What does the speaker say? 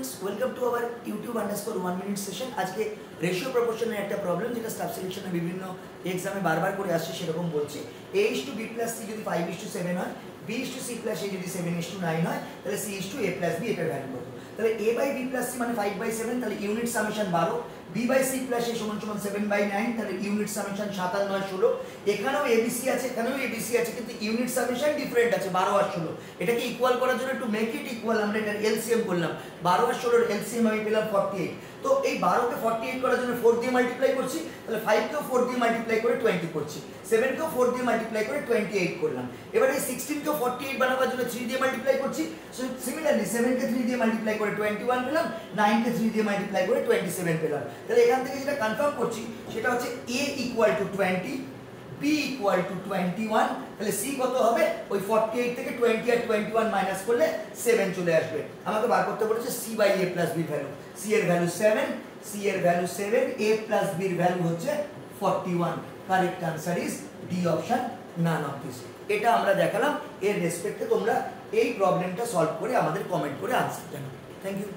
Students, welcome to our YouTube underscore 1 minute session. আজকে ratio প্রপোর্শনের একটা problem, যেটা staff সিলেকশনে বিভিন্ন এক্সামে বারবার করে আসছে, সেরকম বলছে A:B+C যদি 5:7 হয়, B:C+A যদি 7:9 হয়, তাহলে C:A+B এটার ভ্যালু কত? তাহলে A/B+C মানে 5/7, তাহলে ইউনিট সামেশন 12, B/C+A সমান 7/9, তাহলে ইউনিট সামেশন 7 আর 9 16। এখানেও ABC আছে, এখানেও ABC আছে, কিন্তু ইউনিট সামেশন ডিফারেন্ট আছে 12 আর 16। এটাকে ইকুয়াল করার জন্য একটু মেক ইট ইকুয়াল আমরা এটার এলসিএম করলাম। 12 আর 16 এর এলসিএম আমি পেলাম 48। তো এই 12 কে 48 করার জন্য 4 দিয়ে মাল্টিপ্লাই করছি, তাহলে 5 কেও 4 দিয়ে মাল্টিপ্লাই করে 20 করছি, 7 কেও 4 দিয়ে মাল্টিপ্লাই করে 28 করলাম। এবার এই 16 কেও 48 বানাবার জন্য 3 দিয়ে মাল্টিপ্লাই করছি। সো সিমিলারলি 7 কে 3 দিয়ে মাল্টিপ্লাই করে 21 পেলাম, 9 কে 3 দিয়ে মাল্টিপ্লাই করে 27 পেলাম। তাহলে এখান থেকে যেটা কনফার্ম করছি সেটা হচ্ছে A = 20, B = 21, তাহলে C কত হবে? ওই 48 থেকে 20 আর 21 মাইনাস করলে 7 চলে আসবে। আমাকে বার করতে বলেছে C/A+B ভ্যালু। C এর ভ্যালু 7, C এর ভ্যালু 7, A+B এর ভ্যালু হচ্ছে 41। Correct answer is D option, none of this. এটা আমরা দেখালাম। এর রেসপেক্টে তোমরা এই প্রবলেমটা সলভ করে আমাদের কমেন্ট করে আনসার জানাও। Thank you.